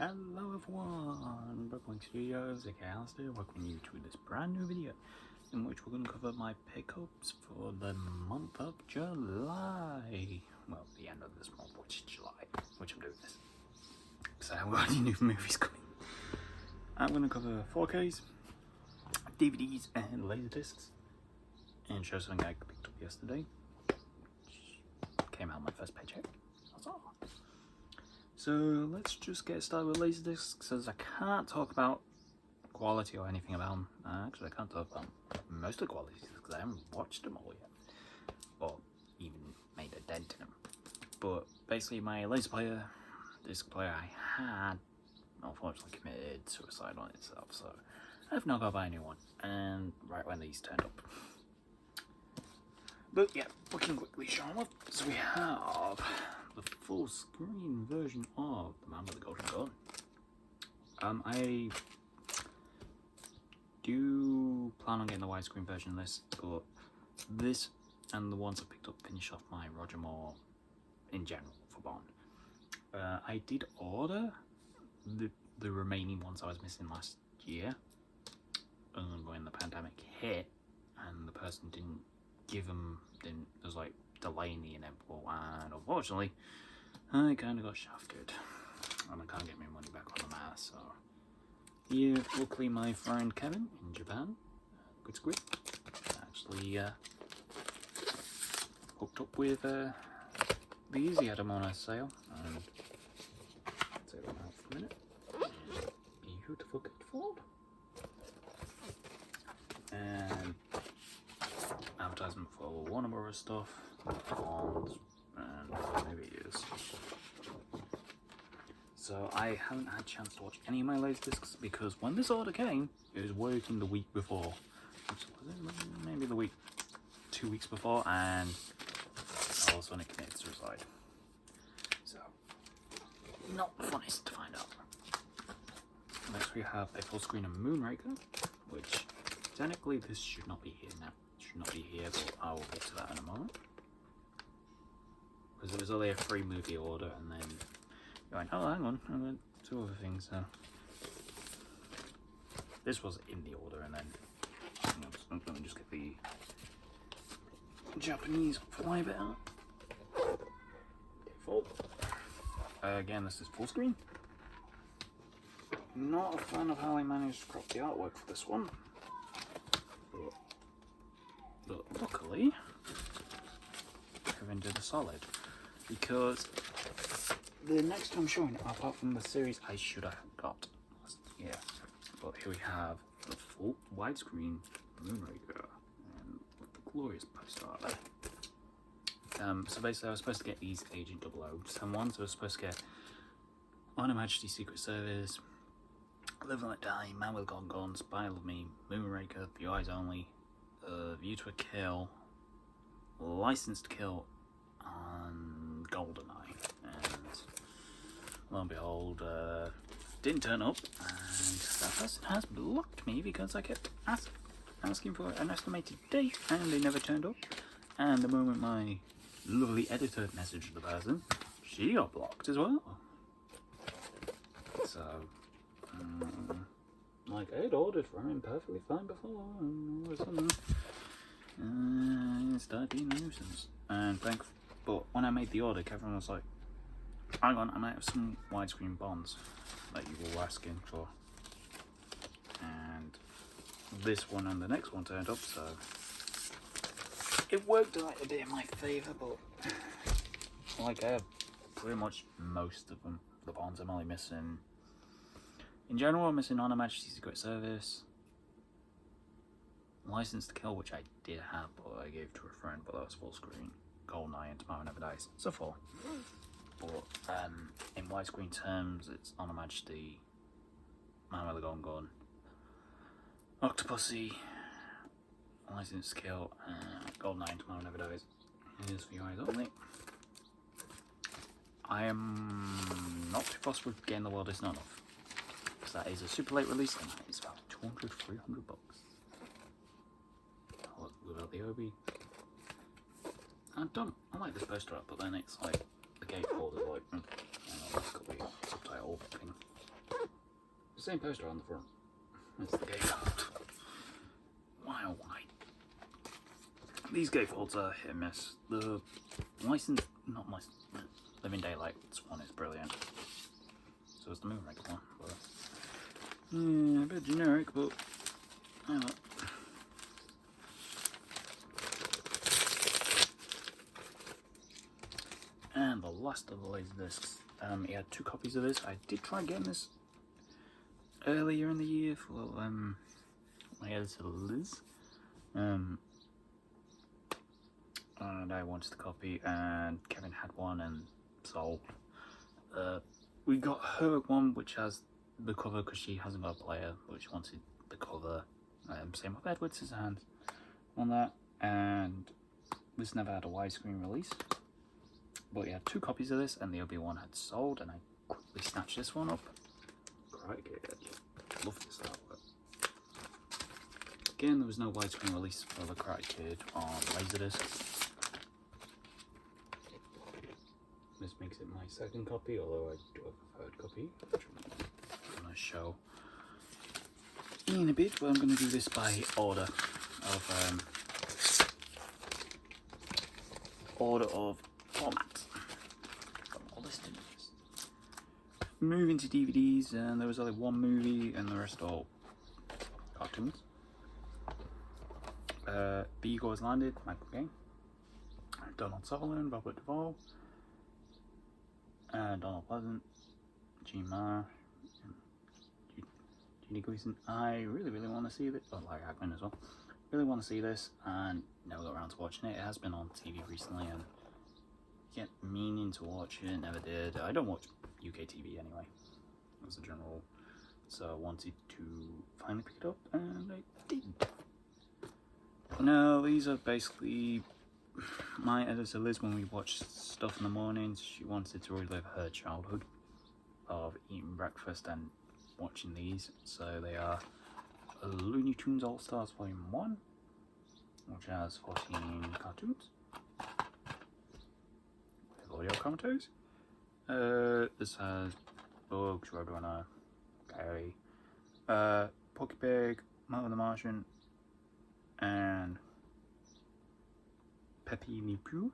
Hello everyone, Brooklyn Studios, aka Alistair, welcoming you to this brand new video in which we're going to cover my pickups for the month of July. Well, the end of this month, which is July, which I'm doing this. Because I haven't got any new movies coming. I'm going to cover 4Ks, DVDs and Laserdiscs, and show something I picked up yesterday, which came out of my first paycheck. That's all. So let's just get started with Laserdiscs, as I can't talk about quality or anything about them. Actually, I can't talk about most of the qualities because I haven't watched them all yet, or even made a dent in them. But basically, my disc player I had, unfortunately committed suicide on itself, so I've now got to buy a new one, and right when these turned up. But yeah, we can quickly show them up. So we have the full screen version of The Man with the Golden Gun. I do plan on getting the widescreen version of this, but this and the ones I picked up finish off my Roger Moore in general for Bond. I did order the remaining ones I was missing last year when the pandemic hit, and the person didn't give them, there's like delaying the inevitable, and unfortunately I kind of got shafted and I can't get my money back on the mass. So yeah, luckily my friend Kevin in Japan, good squid, actually hooked up with these. He had them on a sale, and I'll take them out for a minute. Beautiful gatefold, and advertisement for Warner Bros. Stuff, Bonds, and maybe it is. So I haven't had a chance to watch any of my Laserdiscs because when this order came, it was working the week before, which was maybe the week, 2 weeks before, and all of a sudden it committed suicide. So, not the funnest to find out. Next we have a full screen of Moonraker, which technically this should not be here now. Not be here, but I will get to that in a moment. Because it was only a free movie order, and then you went, oh, hang on, I went two other things. So this was in the order, and then I'm going to just get the Japanese fly bit out. Default. Again, this is full screen. Not a fan of how I managed to crop the artwork for this one. But luckily, Kevin did a solid, because the next time showing it, apart from the series I should have got last year, but here we have the full widescreen Moonraker, and with the glorious poster art there. So basically I was supposed to get these Agent 007 ones. I was supposed to get On Her Majesty's Secret Service, Live and Let Die, Man with a Golden Gun, Spy Love Me, Moonraker, The Eyes Only, View to a Kill, License to Kill, and GoldenEye. And lo and behold, didn't turn up, and that person has blocked me because I kept asking for an estimated date, and they never turned up. And the moment my lovely editor messaged the person, she got blocked as well. So like, I had ordered for him perfectly fine before, and all of a sudden it started being a nuisance. But when I made the order, Kevin was like, hang on, I might have some widescreen Bonds that you were asking for. And this one and the next one turned up, so it worked out a bit in my favour, but like, I have pretty much most of them. The Bonds I'm only missing. In general, I'm missing On Her Majesty's Secret Service, License to Kill, which I did have, but I gave to a friend, but that was full screen, GoldenEye, and Tomorrow Never Dies, so 4. But in widescreen terms, it's On Her Majesty, Man with a Golden Gun, Octopussy, License to Kill, GoldenEye, and Tomorrow Never Dies. Here's for your eyes only. I am not too fussed with getting The World Is Not Enough. That is a super late release, and that is about 200, 300 bucks. Without the Obi. I like this poster up, but then it's like the gatefold is like, let's got the subtitle thing. Same poster on the front. That's the gatefold. Why oh why? These gatefolds are hit and miss. The Living Daylights one is brilliant. So is the Moonraker one. But, yeah, a bit generic, but I don't know. And the last of the Laserdiscs. He had 2 copies of this. I did try getting this earlier in the year for my editor Liz. And I wanted the copy, and Kevin had one, and so we got her one, which has the cover because she hasn't got a player, but she wanted the cover. Same with Edward Scissorhands on that, and this never had a widescreen release. But he had 2 copies of this, and the other one had sold, and I quickly snatched this one up. Great, love this artwork. Again, there was no widescreen release for the Karate Kid on Laserdisc. This makes it my 2nd copy, although I do have a 3rd copy, which I'm going to show in a bit. But I'm going to do this by order of format. Moving to DVDs, and there was only 1 movie, and the rest all cartoons. The Eagle Has Landed, Michael Caine, Donald Sutherland, Robert Duvall, Donald Pleasant, Gene Marr, Judy Gleason. I really want to see this. Oh, Larry Hagman as well. Really want to see this, and never got around to watching it. It has been on TV recently, and kept meaning to watch it, never did. I don't watch UK TV anyway, as a general rule, so I wanted to finally pick it up, and I did. Now, these are basically my editor Liz. When we watch stuff in the mornings, she wanted to relive her childhood of eating breakfast and watching these. So they are Looney Tunes All Stars Volume 1, which has 14 cartoons with audio commentaries. This has Bugs, Roadrunner, Coyote, Porky Pig, Martin the Martian, and Pepe Le Pew.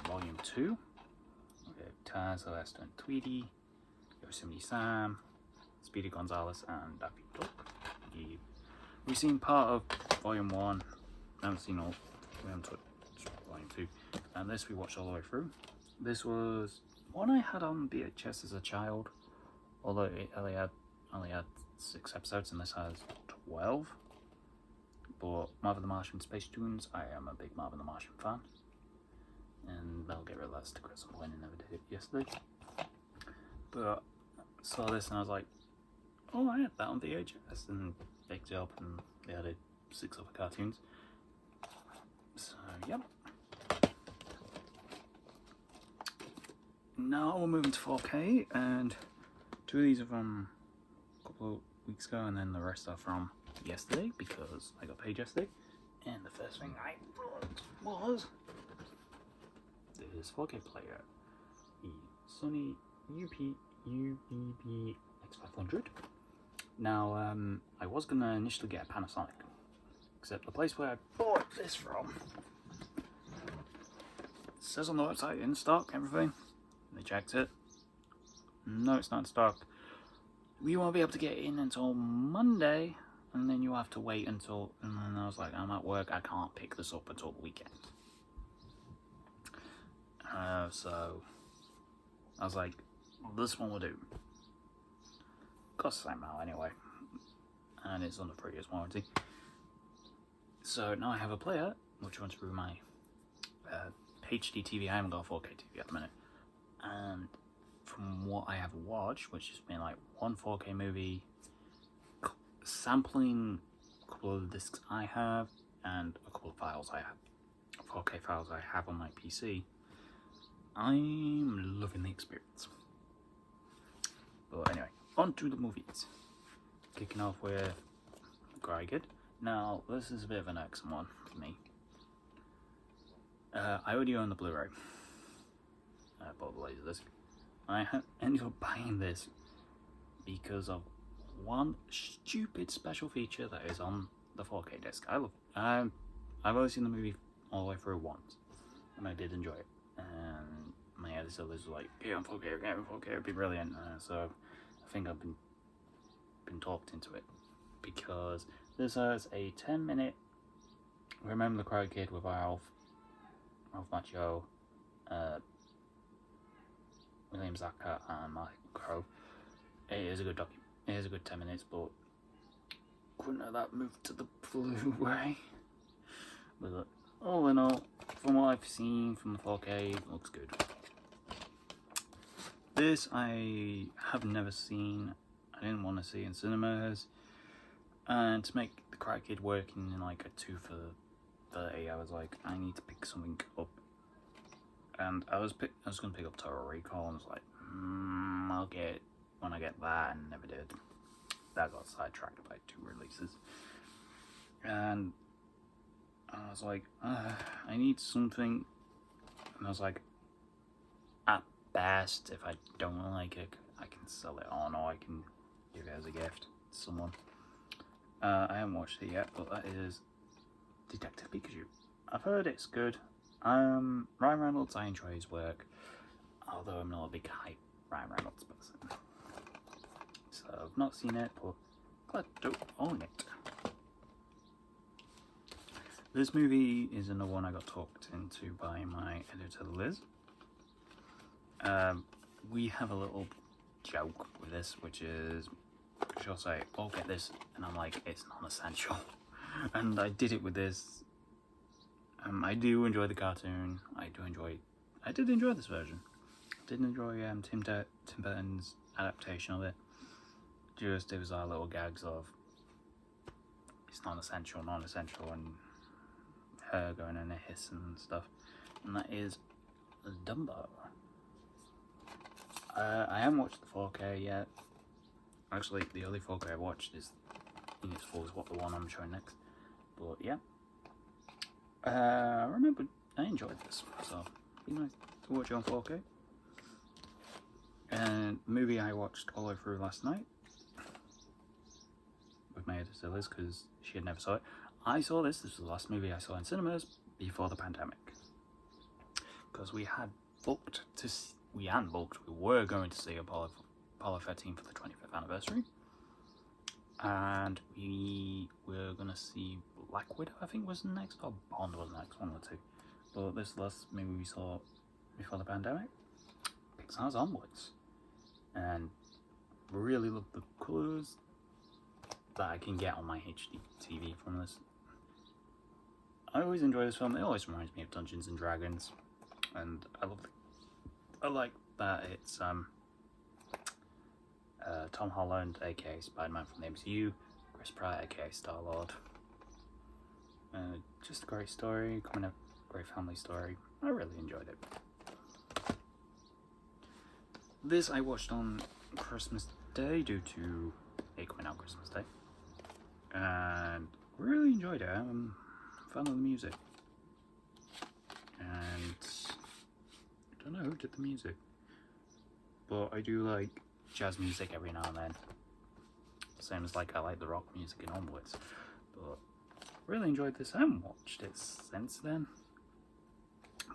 Volume 2. We have Taz, Celeste, and Tweety, Yosemite Sam, Speedy Gonzales, and Daffy Duck. We've seen part of Volume 1. I haven't seen all. We haven't touched Volume 2. And this we watched all the way through. This was one I had on VHS as a child, although it only had 6 episodes, and this has 12. But Marvin the Martian Space Tunes, I am a big Marvin the Martian fan, and they'll get rid of that sticker at some point, and never did it yesterday. But I saw this and I was like, oh, I had that on VHS, and picked it up, and they added 6 other cartoons. So, yep. Now we're moving to 4K, and 2 of these are from a couple of weeks ago, and then the rest are from yesterday, because I got paid yesterday. And the first thing I brought was this 4K player, the Sony UEB X500. Now, I was going to initially get a Panasonic, except the place where I bought this from, it says on the website, in stock, everything. They checked it. No, it's not in stock. We won't be able to get in until Monday, and then you have to wait until, and then I was like, I'm at work, I can't pick this up until the weekend. So I was like, well, this one will do. Costs the same amount anyway, and it's under 3 years warranty. So now I have a player which runs through my HD TV. I haven't got a 4K TV at the minute, and from what I have watched, which has been like 1 4K movie, sampling a couple of the discs I have, and a couple of files I have, 4K files I have on my PC, I'm loving the experience. But anyway, on to the movies. Kicking off with Grigid. Now, this is a bit of an irksome one for me. I already own the Blu-ray. I bought the Laserdisc. I ended up buying this because of one stupid special feature that is on the 4K disc. I love it. I've only seen the movie all the way through once, and I did enjoy it. And my editor was like, "Get on 4K, get on 4K, it'd be brilliant." So I think I've been talked into it, because this has a 10-minute Remember the Karate Kid with Ralph Macchio, William Zabka, and Mark Crow. It is a good It is a good 10 minutes, but couldn't have that moved to the Blu-ray. But all in all, from what I've seen from the 4K, it looks good. This I have never seen. I didn't want to see in cinemas, and to make the Karate Kid work in like a 2 for 30, I was like, I need to pick something up. And I was going to pick up Total Recall, and I was like, I'll get it when I get that, and never did. That got sidetracked by 2 releases. And I was like, I need something. And I was like, at best, if I don't like it, I can sell it on, or I can give it as a gift to someone. I haven't watched it yet, but that is Detective Pikachu. I've heard it's good. Ryan Reynolds, I enjoy his work, although I'm not a big hype Ryan Reynolds person. So I've not seen it, but glad to own it. This movie is another one I got talked into by my editor Liz. We have a little joke with this, which is she'll say, "Oh, get this," and I'm like, it's non-essential. And I did it with this. I do enjoy the cartoon. I did enjoy this version. I did enjoy Tim Burton's adaptation of it. Just, it was our little gags of it's non-essential, and her going in a hiss and stuff. And that is Dumbo. I haven't watched the 4K yet. Actually, the only 4K I watched is in its full is what the one I'm showing next. But yeah, I remember I enjoyed this, so it'd be nice to watch it on 4K. And the movie I watched all the way through last night with my editor Liz, because she had never saw it. I saw this. This was the last movie I saw in cinemas before the pandemic, because we were going to see Apollo 13 for the 25th anniversary, and we were going to see Black Widow, I think was the next, or Bond was the next, one or two. But this last movie we saw before the pandemic, Pixar's Onwards, and really love the colours that I can get on my HD TV from this. I always enjoy this film. It always reminds me of Dungeons and Dragons, and I like that it's Tom Holland, aka Spider-Man from the MCU, Chris Pratt, aka Star-Lord. Just a great story, great family story. I really enjoyed it. This I watched on Christmas Day due to it coming out Christmas Day, and really enjoyed it. I'm a fan of the music, and I don't know who did the music, but I do like jazz music every now and then. Same as like I like the rock music in Onwards. But really enjoyed this. I haven't watched it since then.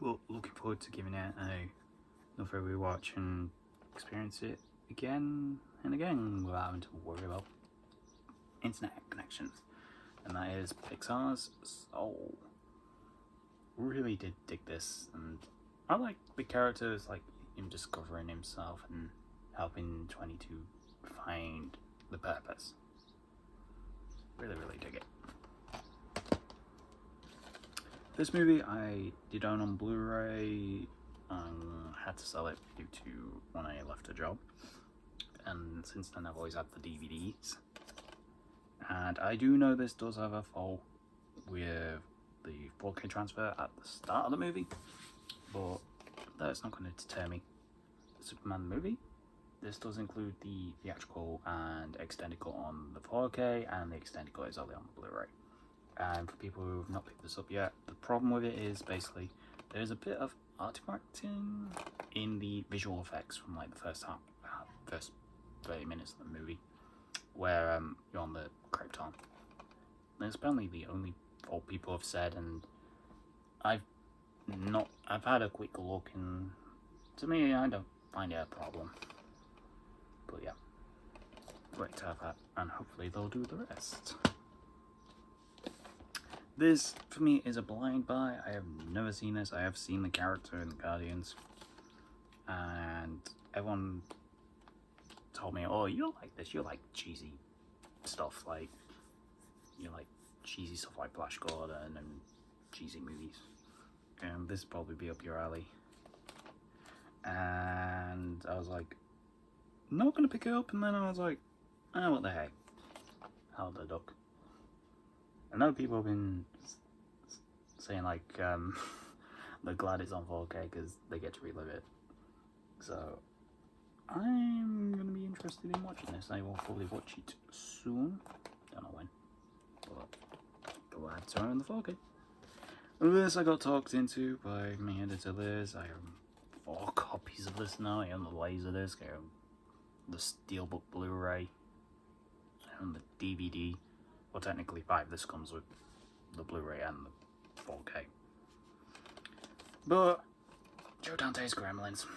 But looking forward to giving it another rewatch and experience it again and again without having to worry about internet connections. And that is Pixar's Soul. Really did dig this, and I like the characters, like him discovering himself and helping 22 find the purpose. Really dig it. This movie I did own on Blu-ray. Had to sell it due to when I left a job, and since then I've always had the DVDs. And I do know this does have a fault with the 4K transfer at the start of the movie, but that's not going to deter me. The Superman movie, this does include the theatrical and extended cut on the 4K, and the extended cut is only on the Blu-ray. And for people who have not picked this up yet, the problem with it is basically there's a bit of artifacting in the visual effects from like the first 30 minutes of the movie, where you're on the Krypton. And it's apparently the only fault people have said, and I've had a quick look, and to me, I don't find it a problem. But yeah, great to have that, and hopefully they'll do the rest. This, for me, is a blind buy. I have never seen this. I have seen the character in the Guardians, and everyone told me, oh, you'll like this, you like cheesy stuff, like, you like cheesy stuff like Flash Gordon and cheesy movies, and this will probably be up your alley. And I was like, not gonna pick it up, and then I was like, oh, what the heck, how the duck. I know people have been saying like they're glad it's on 4K because they get to relive it. So I'm gonna be interested in watching this. I will probably watch it soon. Don't know when. But glad to own the 4K. This I got talked into by my editor Liz. I have 4 copies of this now. I own the Laserdisc, I own the Steelbook Blu-ray, I own the DVD. Well, technically 5. This comes with the Blu-ray and the 4K. But Joe Dante's Gremlins,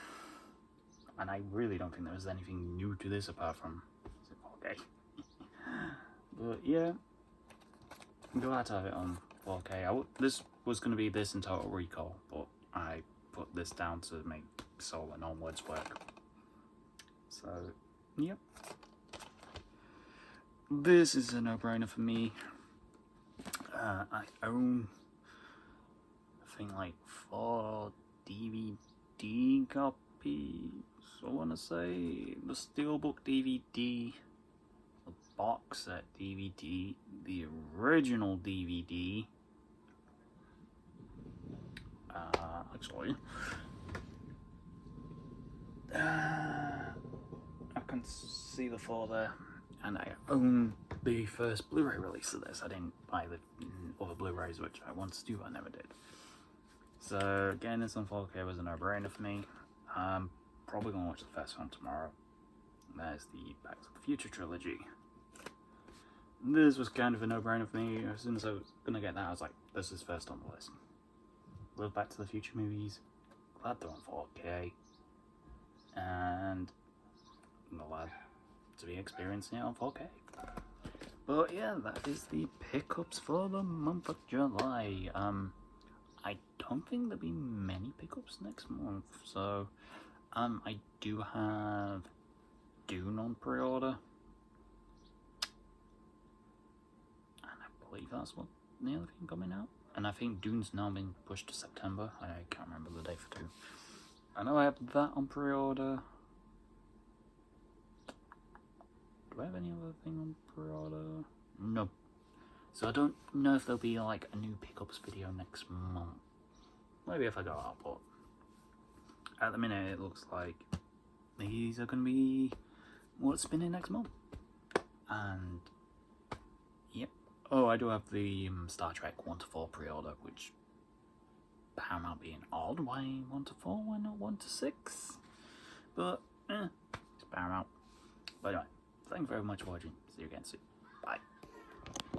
and I really don't think there was anything new to this apart from 4K. But yeah, I'm glad to have it on 4K. This was going to be this and Total Recall, but I put this down to make Soul and Onwards work. So, yep. This is a no-brainer for me. I own, I think, like 4 DVD copies, I want to say. The Steelbook DVD, the box set DVD, the original DVD. Actually, I can see the 4 there. And I own the first Blu-ray release of this. I didn't buy the other Blu-rays, which I wanted to do, but I never did. So again, this on 4K was a no-brainer for me. I'm probably going to watch the first one tomorrow. There's the Back to the Future trilogy. This was kind of a no-brainer for me. As soon as I was going to get that, I was like, this is first on the list. Love Back to the Future movies. Glad they're on 4K. And I'm glad to be experiencing it on 4K. But yeah, that is the pickups for the month of July. I don't think there'll be many pickups next month, so I do have Dune on pre-order, and I believe that's what the other thing coming out. And I think Dune's now been pushed to September. I can't remember the date for Dune. I know I have that on pre-order. Do I have any other thing on pre-order? No. So I don't know if there'll be like a new pickups video next month. Maybe if I go out, but at the minute it looks like these are going to be what's spinning next month. And yep. Oh, I do have the Star Trek 1 to 4 pre-order, which Paramount being odd. Why 1 to 4? Why not 1 to 6? But it's Paramount. But anyway. Thank you very much for watching. See you again soon. Bye.